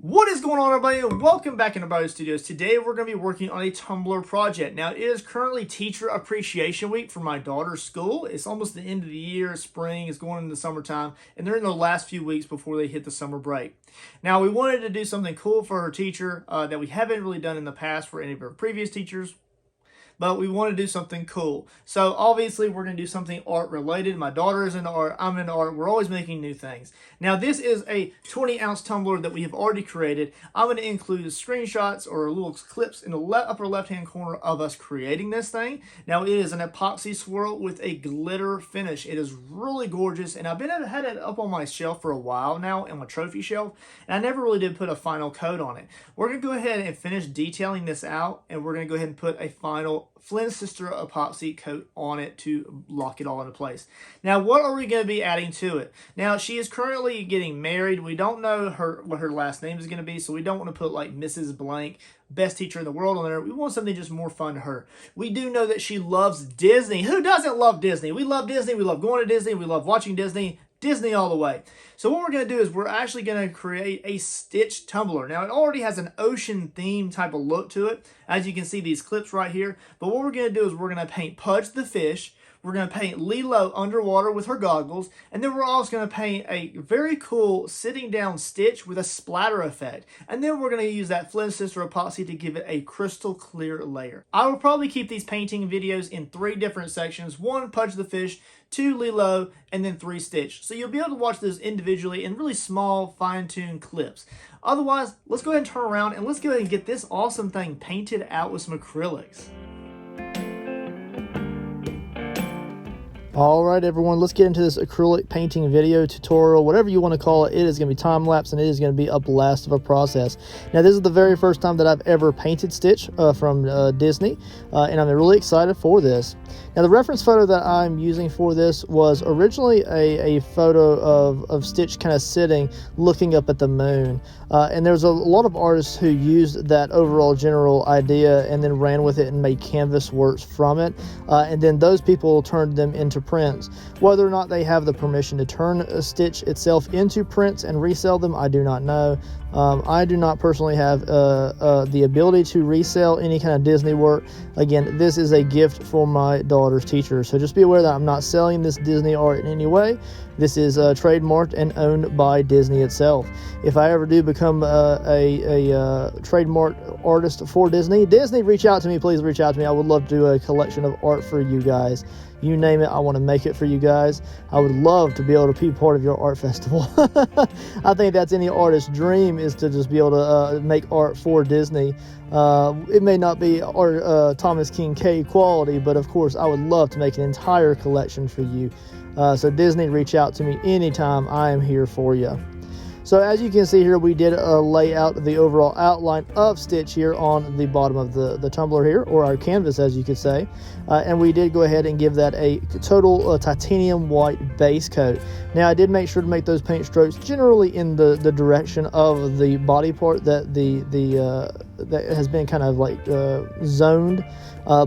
What is going on, everybody, and welcome back into Bio Studios. Today we're going to be working on a Tumbler project. Now, it is currently Teacher Appreciation Week for my daughter's school. It's almost the end of the year, spring is going into summertime, and they're in the last few weeks before they hit the summer break. Now, we wanted to do something cool for her teacher that we haven't really done in the past for any of her previous teachers, but we want to do something cool. So obviously we're going to do something art related. My daughter is into art, I'm into art. We're always making new things. Now this is a 20-ounce tumbler that we have already created. I'm going to include screenshots or little clips in the upper left-hand corner of us creating this thing. Now it is an epoxy swirl with a glitter finish. It is really gorgeous, and I've had it up on my shelf for a while now, on my trophy shelf, and I never really did put a final coat on it. We're going to go ahead and finish detailing this out, and we're going to go ahead and put a final Flynn Sister epoxy coat on it to lock it all into place. Now, what are we going to be adding to it? Now, she is currently getting married. We don't know what her last name is going to be, so we don't want to put like Mrs. Blank, best teacher in the world on there. We want something just more fun to her. We do know that she loves Disney. Who doesn't love Disney? We love Disney. We love going to Disney. We love watching Disney. Disney all the way. So what we're going to do is we're actually going to create a Stitch tumbler. Now it already has an ocean theme type of look to it, as you can see these clips right here. But what we're going to do is we're going to paint Pudge the fish. We're going to paint Lilo underwater with her goggles. And then we're also going to paint a very cool sitting down Stitch with a splatter effect. And then we're going to use that Flynn Sister epoxy to give it a crystal clear layer. I will probably keep these painting videos in 3 different sections. 1, Pudge the fish. 2, Lilo, and then 3, Stitch. So you'll be able to watch those individually in really small, fine-tuned clips. Otherwise, let's go ahead and turn around and let's go ahead and get this awesome thing painted out with some acrylics. Alright everyone, let's get into this acrylic painting video tutorial, whatever you want to call it. It is going to be time-lapse and it is going to be a blast of a process. Now this is the very first time that I've ever painted Stitch from Disney, and I'm really excited for this. Now the reference photo that I'm using for this was originally a photo of Stitch kind of sitting looking up at the moon, and there's a lot of artists who used that overall general idea and then ran with it and made canvas works from it, and then those people turned them into prints. Whether or not they have the permission to turn a Stitch itself into prints and resell them, I do not know. I do not personally have the ability to resell any kind of Disney work. Again, this is a gift for my daughter's teacher, so just be aware that I'm not selling this Disney art in any way. This is trademarked and owned by Disney itself. If I ever do become a trademarked artist for Disney, reach out to me. Please reach out to me. I would love to do a collection of art for you guys. You name it, I want to make it for you guys. I would love to be able to be part of your art festival. I think that's any artist's dream, is to just be able to make art for Disney. It may not be art, Thomas King K quality, but of course I would love to make an entire collection for you. So Disney, reach out to me anytime. I am here for you. So as you can see here, we did lay out the overall outline of Stitch here on the bottom of the tumbler here, or our canvas as you could say, and we did go ahead and give that a total titanium white base coat. Now I did make sure to make those paint strokes generally in the direction of the body part that that has been kind of like zoned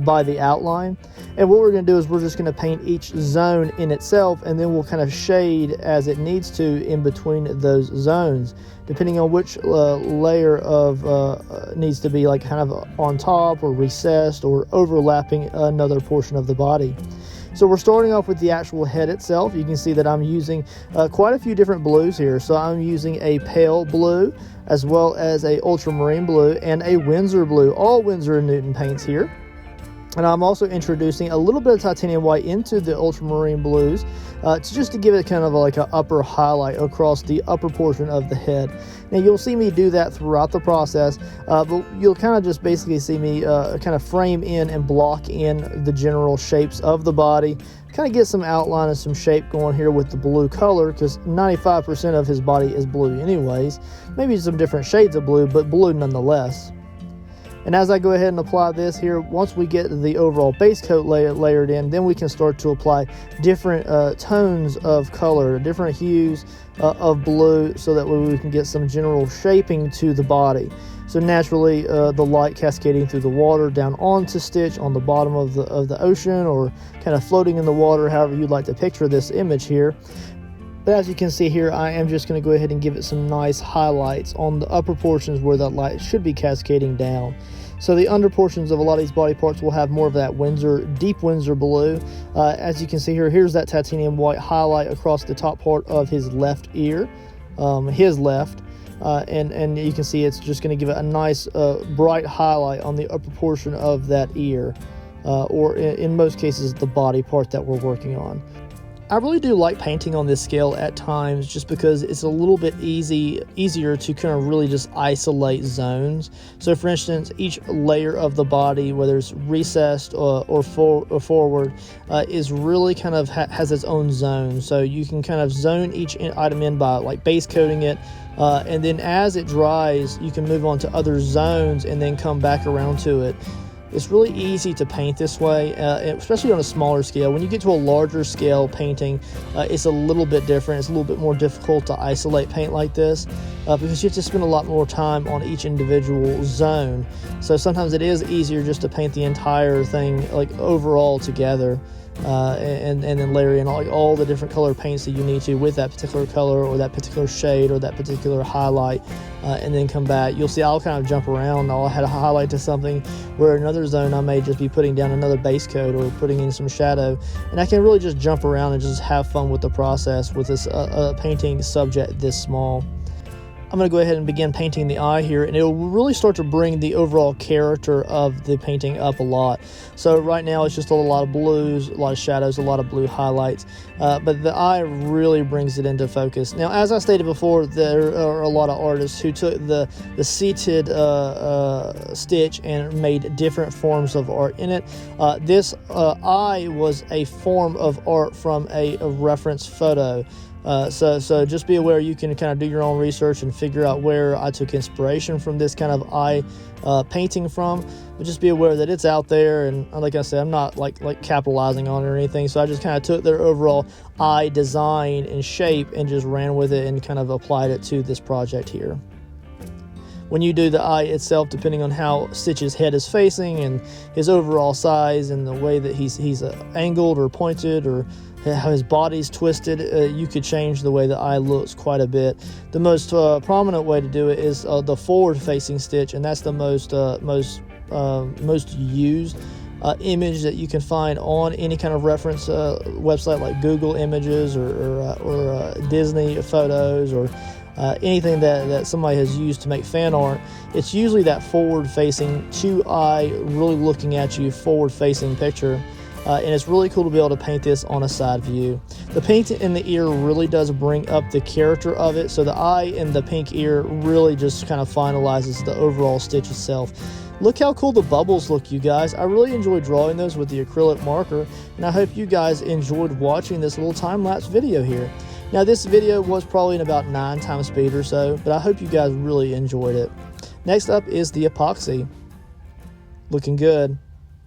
by the outline. And what we're going to do is we're just going to paint each zone in itself, and then we'll kind of shade as it needs to in between those zones, depending on which layer of needs to be like kind of on top or recessed or overlapping another portion of the body. So we're starting off with the actual head itself. You can see that I'm using quite a few different blues here. So I'm using a pale blue, as well as a ultramarine blue and a Winsor blue, all Winsor & Newton paints here. And I'm also introducing a little bit of titanium white into the ultramarine blues just to give it kind of like an upper highlight across the upper portion of the head. Now you'll see me do that throughout the process, but you'll kind of just basically see me kind of frame in and block in the general shapes of the body, kind of get some outline and some shape going here with the blue color, because 95% of his body is blue anyways. Maybe some different shades of blue, but blue nonetheless. And as I go ahead and apply this here, once we get the overall base coat layered in, then we can start to apply different tones of color, different hues of blue, so that way we can get some general shaping to the body. So naturally, the light cascading through the water down onto Stitch on the bottom of the ocean, or kind of floating in the water, however you'd like to picture this image here. But as you can see here, I am just going to go ahead and give it some nice highlights on the upper portions where that light should be cascading down. So the under portions of a lot of these body parts will have more of that deep Windsor blue. As you can see here, here's that titanium white highlight across the top part of his left ear, his left. And you can see it's just going to give it a nice bright highlight on the upper portion of that ear, or in most cases the body part that we're working on. I really do like painting on this scale at times just because it's a little bit easier to kind of really just isolate zones. So for instance, each layer of the body, whether it's recessed or forward, is really kind of has its own zone. So you can kind of zone each item in by like base coating it, and then as it dries, you can move on to other zones and then come back around to it. It's really easy to paint this way, especially on a smaller scale. When you get to a larger scale painting, it's a little bit different. It's a little bit more difficult to isolate paint like this because you have to spend a lot more time on each individual zone. So sometimes it is easier just to paint the entire thing like overall together. And then layer in all the different color paints that you need to with that particular color or that particular shade or that particular highlight, and then come back. You'll see I'll kind of jump around. I'll add a highlight to something where another zone I may just be putting down another base coat or putting in some shadow, and I can really just jump around and just have fun with the process with this painting subject this small. I'm going to go ahead and begin painting the eye here, and it'll really start to bring the overall character of the painting up a lot. So right now it's just a lot of blues, a lot of shadows, a lot of blue highlights, but the eye really brings it into focus. Now, as I stated before, there are a lot of artists who took the seated stitch and made different forms of art in it. This eye was a form of art from a reference photo. So just be aware you can kind of do your own research and figure out where I took inspiration from this kind of eye painting from, but just be aware that it's out there, and like I said, I'm not like capitalizing on it or anything. So I just kind of took their overall eye design and shape and just ran with it and kind of applied it to this project here. When you do the eye itself, depending on how Stitch's head is facing and his overall size and the way that he's angled or pointed or how his body's twisted, you could change the way the eye looks quite a bit. The most prominent way to do it is the forward-facing stitch, and that's the most used image that you can find on any kind of reference website like Google Images or Disney Photos or anything that somebody has used to make fan art. It's usually that forward-facing, two-eye, really looking at you, forward-facing picture. And it's really cool to be able to paint this on a side view. The paint in the ear really does bring up the character of it, so the eye and the pink ear really just kind of finalizes the overall stitch itself. Look how cool the bubbles look, you guys. I really enjoyed drawing those with the acrylic marker, and I hope you guys enjoyed watching this little time-lapse video here. Now, this video was probably in about 9 times speed or so, but I hope you guys really enjoyed it. Next up is the epoxy. Looking good.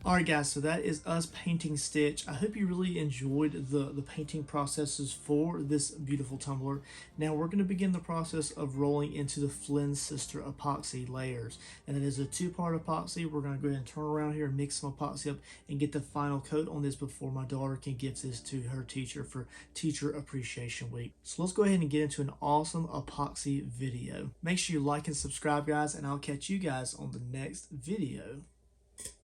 Alright guys, so that is us painting Stitch. I hope you really enjoyed the painting processes for this beautiful tumbler. Now we're going to begin the process of rolling into the Flynn Sister epoxy layers. And it is a 2-part epoxy. We're going to go ahead and turn around here and mix some epoxy up and get the final coat on this before my daughter can give this to her teacher for Teacher Appreciation Week. So let's go ahead and get into an awesome epoxy video. Make sure you like and subscribe, guys, and I'll catch you guys on the next video.